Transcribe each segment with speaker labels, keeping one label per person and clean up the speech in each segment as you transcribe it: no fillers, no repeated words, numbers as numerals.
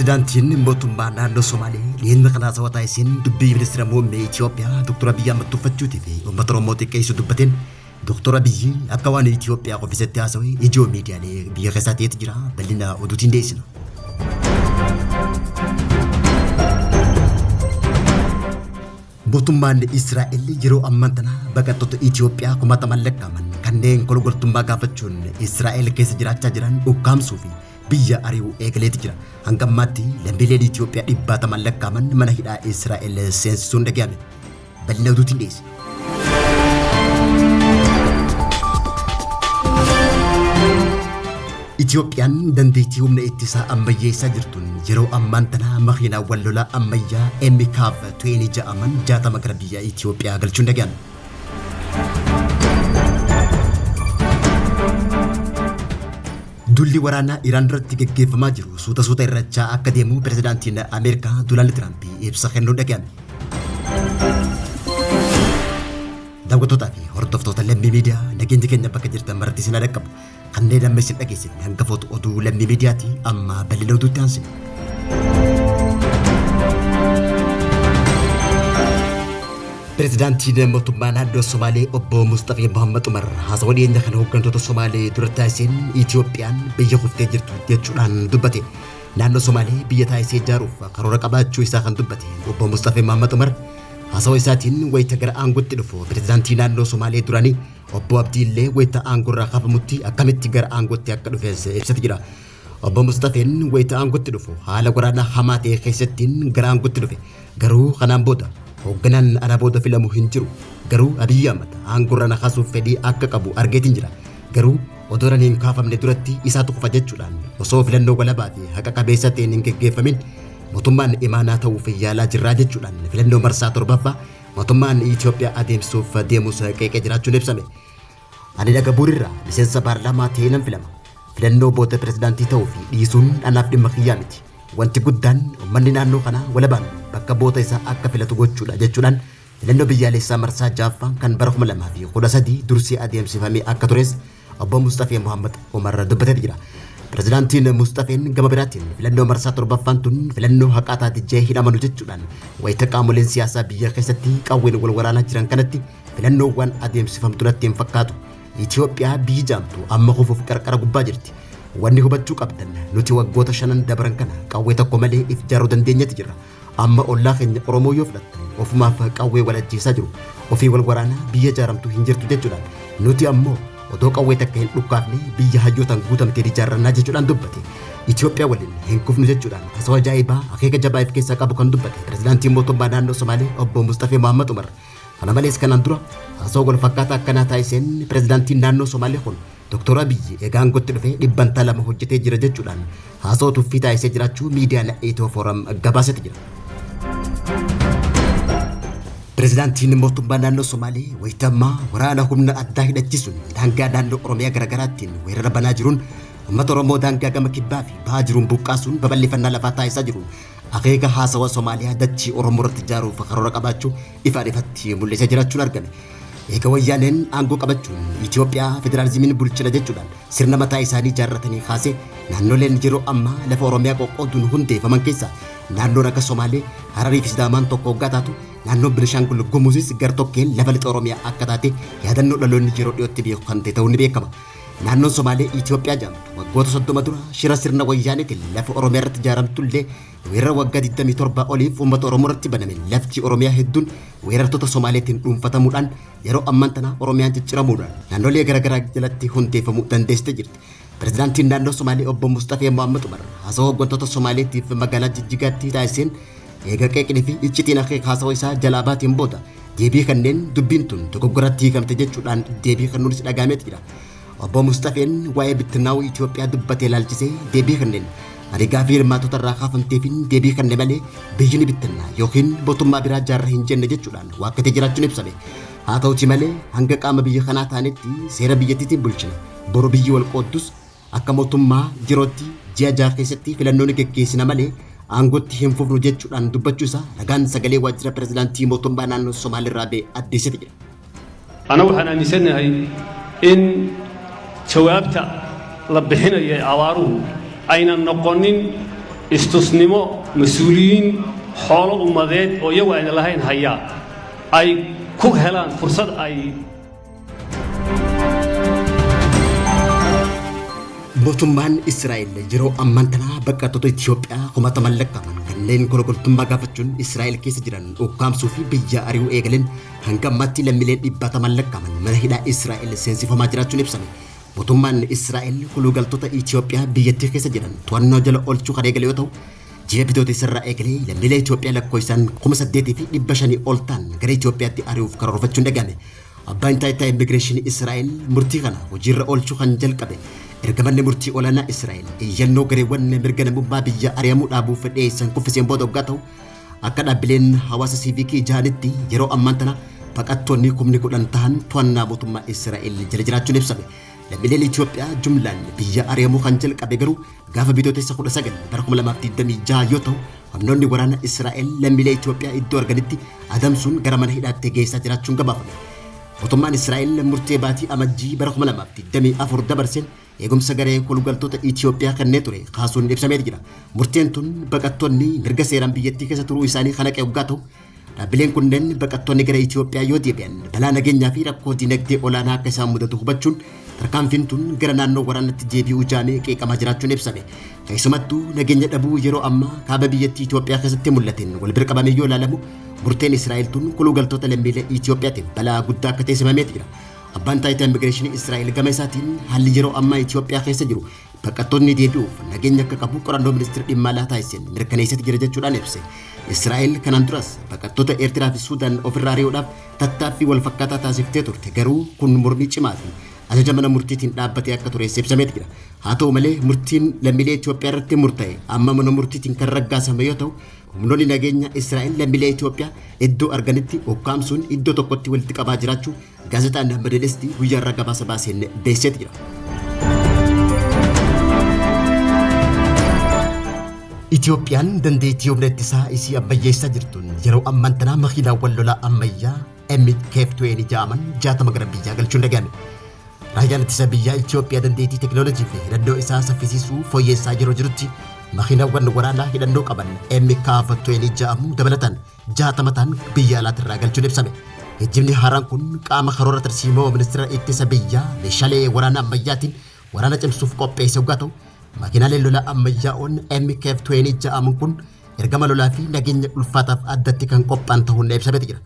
Speaker 1: بريزيدانتين موتومبا نانو سومالي لين مقنا سواتايسين دبي منستر مومي إثيوبيا دكتور أبي أحمد تفتشوتي في ومتروموتي كيسو دبتين دكتور أبي أكوان إثيوبيا قفزت تاسوي إجو ميديا لي بيغساتي تجرا بلنا ودوتين ديسنا موتومبان إسرائيل جرو أمانتنا بقتوت إثيوبيا كما تملك من كندين كل قرطمبا قافتشون إسرائيل كيس جراتا جران وكام صوفي biyya ari'uu eegalee jira hanga ammaatti lammiileen Itoophiyaa dhibbaa lakkaa'aman mana hidhaa Israa'el seensisuun dhaga'ame bal'ina oduutiin dhiyeesse. Itoophiyaan dandeettii humna ittisaa ammayyeessaa jirtuun yeroo ammaan tana makiinaawwan lolaa ammayyaa MKAV 26 gara biyya Itoophiyaa galchuun dhaga'ame. Dulli waraanaa Iraan irratti gaggeeffamaa jiru suuta irrachaa akka deemu pirezidaantiin Ameerikaa Doonaald Tiraamp ibsa kennuun dhaga'ame. Daawwattootaa fi hordoftoota lammii miidiyaa nageenya keenya bakka jirtan maratti isin dhaqqabu kanneen amma isin dhageessan hangafoota oduu lammii miidiyaati amma bal'ina oduutti aansina. Pirezidaantiin mootummaa naannoo Somaalee obbo Mustafaa Mohammad Umar haasawaa dhiyeenya kana hooggantoota Somaalee dura taasiseen Itoophiyaan biyya kuftee jirtu jechuudhaan dubbate. Naannoo Somaalee biyya taasisee ijaaruuf karoora qabaachuu isaa kan dubbate obbo Mustafaa Mohammad Umar haasawaa isaatiin wayita gara aangootti dhufu pirezidaantii naannoo Somaalee duraanii obbo Abdiillee wayita aangorraa kaafamutti akkamitti gara aangootti akka dhufes ibsate jira. Obbo Mustafaan wayita aangootti dhufu haala waraanaa hamaa ta'e keessattiin gara aangootti dhufe garuu kanaan booda hoogganaan ana booda filamu hin jiru garuu Abiyyi Ahmad aangorra naqasuuf fedhii akka qabu argeetiin jira garuu odoon hin kaafamne duratti isaatu qofa jechuudhaan osoo filannoo walabaa fi haqa qabeessa ta'een hin gaggeeffamin mootummaan imaanaa ta'uuf yaalaa jirraa jechuudhaan filannoo marsaa torbaffaa mootummaan Itoophiyaa adeemsuuf deemus qeeqee jiraachuun ibsame. Ani Dagabuurirraa miseensa paarlaamaa ta'ee nan filama. Filannoo booda pirezidaantii ta'uu fi dhiisuun anaaf dhimma kiyyaa miti. Wanti guddaan uummanni naannoo kanaa walabaan bakka boota isaa akka filatu gochuudha jechuudhaan filannoo biyyaalessaa marsaa jaaffaa kan bara 2013 dursee adeemsifamee akka tures obbo Mustafaa Mohammad Umar dubbatee jira. Pirezidaantiin Mustafaan gama biraatiin filannoo marsaa torbaffaan tun filannoo haqaa taate jee hin amanu jechuudhaan wayita qaamoleen siyaasaa biyya keessatti qawween wal waraanaa jiran kanatti filannoowwan adeemsifamtu natti hin fakkaatu. Itoophiyaa biyyi jaamtu amma kufuuf qarqara gubbaa jirti. Wanni hubachuu qabdan nuti waggoota 5 dabran kana qawwee tokko malee if ijaaruu dandeenyetti jirra. Amma ollaa keenya Oromoo yoo fudhattan ofumaaf qawwee wal ajjeesaa jiru. Ofii wal waraanaa biyya ijaaramtu hin jirtu jechuudhaan nuti ammoo odoo qawwee takka hin dhukkaafne biyya hayyootaan guutamtee ijaarrannaa jechuudhaan dubbate. Itoophiyaa waliin hin kufnu jechuudhaan haasawaa ajaa'ibaa akeeka jabaa of keessaa qabu kan dubbate pirezidaantiin mootummaa naannoo Somaalee obbo Mustafaa Mohammad Umar. Kana malees kanaan dura haasawaa wal fakkaataa akkanaa taasiseen pirezidaantiin naannoo Somaalee kun Dr. Abiyyi egaa aangootti dhufee dhibbantaa 2 hojjetee jira jechuudhaan haasawaa tuffii taasisee jiraachuu miidiyaan Itoo Fooram gabaasetti jira. Pirezidaantiin mootummaa naannoo Somaalee wayita ammaa waraana humna addaa hidhachiisuun daangaa naannoo Oromiyaa garaagaraattiin weerara banaa jiruun uummata Oromoo daangaa gama kibbaa fi bahaa jiruun buqqaasuun babal'ifannaa lafaa taasisaa jiru. Akeeka haasawaa Somaaliyaa dachii Oromoo irratti ijaaruuf karoora qabaachuu ifaan ifatti mul'isee jiraachuun argame. Eega wayyaaneen aangoo qabachuun Itoophiyaa federaalizimiin bulchina jechuudhaan sirna mataa isaanii ijaarratanii kaasee naannoleen yeroo ammaa lafa Oromiyaa qoqqooduun hundeeffaman keessaa naannoon akka Somaalee, Hararii fi Sidaamaan tokko hoggaa taatu naannoon Beenishaangul Gumuuzis gar-tokkeen lafa lixa Oromiyaa akka taate yaadannoo dhaloonni yeroo dhiyootti beeku kan ta'e ta'uun ni beekama. Naannoon Somaalee Itoophiyaa jaamtu waggoota 30 dura shira sirna wayyaaneetiin lafa Oromiyaa irratti ijaaramtullee weerara waggaa 27 oliif uummata Oromoo irratti baname lafti Oromiyaa hedduun weerartoota Somaaleetiin dhuunfatamuudhaan yeroo ammaan tana Oromiyaan cicciramuudhaan naannolee garaagaraa jalatti hundeeffamuu dandeessite jirti. Pirezidaantiin naannoo Somaalee obbo Mustafaa Mohammad Umar haasawaa hooggantoota Somaaleetiif magaalaa Jijjigaatti taasiseen eega qeeqnii fi iccitiin akeeka haasawaa isaa jalaa baatiin booda deebii kanneen dubbiin tun dogoggoratti hiikamte jechuudhaan deebii kennuunis dhagahameeti jira. Obbo Mustafaan waa'ee bittinnaa'uu Itoophiyaa dubbatee ilaalchisee deebii kanneen ariigaa fi hirmaatota irraa kaafamteefin deebii kannee malee biyyi ni bittinnaa yookiin mootummaa biraa ijaarra hin jenne jechuudhaan waakkatee jiraachuun ibsame. Haa ta'uuti malee hanga qaama biyya kanaa taanetti seera biyyattiitiin bulchina. Boru biyyi wal qooddus akka mootummaa jirootti ji'a jaha keessatti filannoon gaggeessina malee aangootti hin fufnu jechuudhaan dubbachuu isaa ragaan sagalee waajjira pirezidaantii mootummaa naannoo Somaaliirraa ba'e addeessite jira.
Speaker 2: Ana waxaan aaminsanahay in jawaabta la bixinayo abaaruhu aynan noqonin istusnimo mas-uuliyiin xoolo ummadeed oo iyagu ayna lahayn hayaa ay ku helaan fursad ay
Speaker 1: mootummaan Israa'el yeroo ammaan tana baqattoota Itoophiyaa kumataman lakkaa'aman kanneen kolkoltummaa gaafachuun Israa'el keessa jiran ukkaamsuu fi biyya ari'uu eegaleen hanga ammaatti lammiileen 100 lakkaa'aman mana hidhaa Israa'el seensifamaa jiraachuun ibsame. Mootummaan Israa'el kulugaltoota Itoophiyaa biyyattii keessa jiran to'annoo jala oolchuu kan eegale yoo ta'u, ji'a bitootessa irraa eegalee lammiilee Itoophiyaa lakkoofsaan 8,500 ol ta'an gara Itoophiyaatti ari'uuf karoorfachuun dhagahame. Abbaan taayitaa immigireeshinii Israa'el murtii kana hojiirra oolchuu kan jalqabe erga manni murtii olaanaa Israa'el iyyannoo gareewwan mirga namummaa biyya ari'amuu dhaabuuf dhiyeessan kuffiseen booda waggaa ta'u, akka dhaabbileen hawaasa siivikii jahanitti yeroo ammaan tana baqattoonni 10,000 ta'an to'annaa mootummaa Israa'el jala jiraachuun ibsame. Lammiileen Itoophiyaa jumlaan biyya ari'amuu kan jalqabe garuu gaafa bitootessa 19 bara 2026 yoo ta'u, humnoonni waraana Israa'el lammiilee Itoophiyaa iddoo arganitti adamsuun gara mana hidhaatti geessaa jiraachuun gabaafame. Mootummaan Israa'el murtee baatii amajjii bara 2024 dabarseen eegumsa garee kulugaltoota Itoophiyaa kanneen ture kaasuun ibsamee jira. Murteen tun baqattoonni mirga seeraan biyyattii keessa turuu isaanii kan haqe waggaa ta'u, dhaabbileen kunneen baqattoonni gara Itoophiyaa yoo deebi'an balaa nageenyaa fi rakkoo dinagdee olaanaa akka isaan mudatu hubachuun tarkaanfiin tun gara naannoo waraanaatti deebi'uu jaamee qeeqamaa jiraachuun ibsame. Keessumattuu nageenya dhabuu yeroo ammaa kaaba biyyattii Itoophiyaa keessatti mul'ateen wal bira qabamee yoo ilaalamu murteen Israa'el tun kulugaltoota lammiilee Itoophiyaatiin balaa guddaa akka teessimamee jira. Abbaan taayitaa immigireeshinii Israa'el gama isaatiin haalli yeroo ammaa Itoophiyaa keessa jiru baqattoonni deebi'uuf nageenya akka qabu qorannoo ministeera dhimma alaa taasiseen mirkaneessatti jira jechuudhaan ibse. Israa'el kanaan duras baqattoota Eertiraa fi Suudaan ofirraa ari'uudhaaf tattaaffii wal fakkaataa taasiftee turte garuu kun mormii cimaa fi ajaja mana murtiitiin dhaabbatee akka ture ibsamee jira. Haa ta'u malee murtiin lammiilee Itoophiyaa irratti murtaa'e amma mana murtiitiin kan raggaasame yoo ta'u, humnoonni nageenya Israa'el lammiilee Itoophiyaa iddoo arganitti ukkaamsuun iddoo tokkotti walitti qabaa jiraachuu gaazexaan Madedesti guyyaa irraa gabaasa baaseen beeksisee jira. Itoophiyaan dandeettii humna ittisaa isii ammayyeessaa jirtuun yeroo ammaan tana makiinaawwan lolaa ammayyaa MKF-20 jedhaman 60 gara biyyaa galchuun dhagahame. Raayyaan ittisa biyyaa Itoophiyaa dandeettii teekinooloojii fi hidhannoo isaa saffisiisuu fooyyessaa yeroo jirutti makiinaawwan waraanaa hidhannoo qaban MKF-20 jedhamu dabalataan 60 ta'an biyya alaatirraa galchuun ibsame. Geejjibni haaraan kun qaama karoora tarsiimoo ministeera ittisa biyyaa meeshaalee waraanaa ammayyaatiin waraana cimsuuf qopheesse waggaa ta'u, makiinaaleen lolaa ammayyaa'oon MKF-20 jedhaman kun ergama lolaa fi nageenya ulfaataaf addatti kan qophaa'an ta'uun ibsamee jira.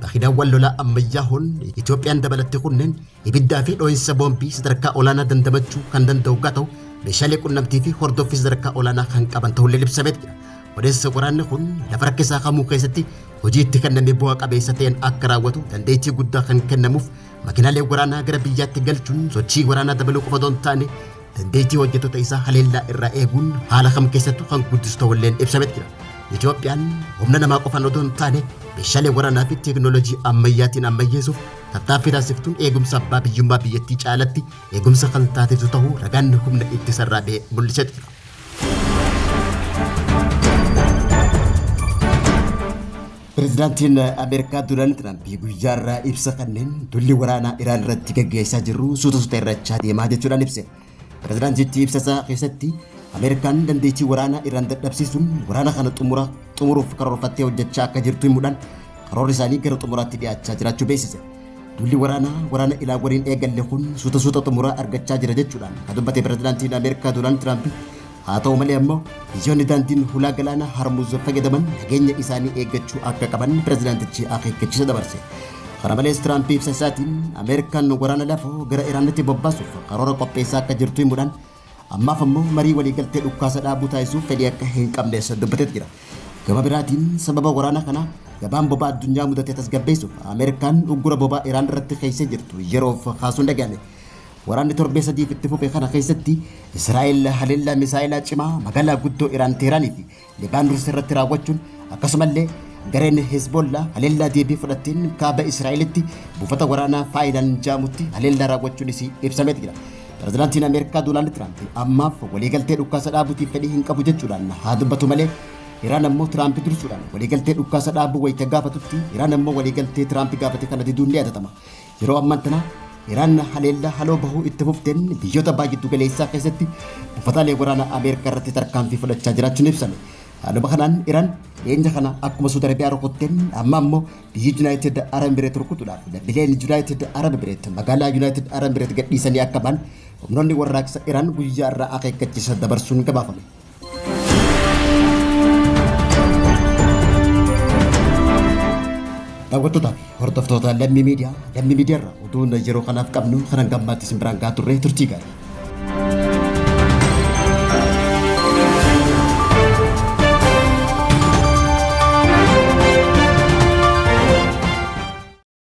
Speaker 1: Makiinaawwan lolaa ammayyaa'oon Itoophiyaan dabalatte kunneen ibiddaa fi dhoo'insa boombii sadarkaa olaanaa dandamachuu kan danda'u waggaa ta'u, meeshaalee qunnamtii fi hordoffii sadarkaa olaanaa kan qaban ta'uun ibsamee jira. Odeessa waraanni kun lafa rakkisaa kamuu keessatti hojii itti kenname bu'aa qabeessa ta'een akka raawwatu dandeettii guddaa kan kennamuuf makiinaalee waraanaa gara biyyaatti galchuun sochii waraanaa dabaluu qofa otoo hin taane dandeettii hojjettoota isaa haleellaa irraa eeguun haala kam keessattuu kan guddisu ta'ulleen ibsamee jira. Itoophiyaan humna namaa qofaan otoo hin taane meeshaalee waraanaa fi teekinooloojii ammayyaatiin ammayyeessuuf tattaaffii taasiftuun eegumsa abbaa biyyummaa biyyattii caalatti eegumsa kan taasiftu ta'uu ragaan humna ittisarraa ba'e mul'isee jira. Pireezidaantiin Ameerikaa Doonaald Tiraamp guyyaarraa ibsa kanneen dulli waraanaa Iraan irratti gaggeessaa jiru suuta irrachaa deemaa jechuudhaan ibse. Pireezidaantichi ibsa isaa keessatti Ameerikaan dandeettii waraanaa Iraan dadhabsiisuun waraana kana xumuruuf karoorfattee hojjechaa akka jirtu himuudhaan karoorri isaanii gara xumuraatti dhiyaachaa jiraachuu beeksise. Dulli waraana Iraan waliin eegalle kun suuta xumuraa argachaa jira jechuudhaan kan dubbate pireezidaantiin Ameerikaa Doonaald Tiraamp haa ta'u malee ammoo biyyoonni daandiin hulaa galaanaa Harmuz fayyadaman nageenya isaanii eeggachuu akka qaban pireezidaantichi akeekkachiisa dabarse. Kana malees Tiraamp ibsa isaatiin Ameerikaan waraana lafoo gara Iraanitti bobbaasuuf karoora qopheessaa akka jirtu himuudhaan ammaaf ammoo marii waliigaltee dhukkaasa dhaabuu taasisuuf fedhii akka hin qabnes dubbatee jira. Gama biraatiin sababa waraana kanaa gabaan bobaa addunyaa mudatee tasgabbeessuuf Ameerikaan uggura bobaa Iraan irratti keessee jirtu yeroof kaasuun dhagahame. Waraanni torbee sadiif itti fufe kana keessatti Israa'el haleellaa misaa'ilaa cimaa magaalaa guddoo Iraan Teeraanii fi Libaanos irratti raawwachuun akkasumallee gareen Hezbollah haleellaa deebii fudhateen kaaba Israa'elitti buufata waraanaa faayidaan jaamutti haleellaa raawwachuun isii ibsamee jira. Pireezidaantiin Ameerikaa Doonaald Tiraamp ammaaf waliigaltee dhukkaasa dhaabuutiif fedhii hin qabu jechuudhaan haa dubbatu malee Iraan ammoo Tiraamp dursuudhaan waliigaltee dhukkaasa dhaabuu wayita gaafatutti Iraan ammoo waliigaltee Tiraamp gaafate kana diduun ni yaadatama. Yeroo ammaan tana إيران حليلا حلو بهو اتفوفتن بيوتا باجي توغليسا كيستي بفتالي ورانا أمريكا رتي تركان في فلت شاجرات نفسنا هذا بخنان إيران إنجا خنا أكو مسودة ربيع ركوتين أمامو بيجي يونايتد عرب إمارات ركوتولا بلين يونايتد عرب إمارات مقالا يونايتد عرب إمارات قد نيساني أكبان ومنوني وراكس إيران بيجار رأكي كتشا دبرسون كبافمي daawwattoota hordoftoota lammii miidiyaa irraa utuu yeroo kanaaf qabnu kanan gammaatti simbiraan gaa turre turtii gaarii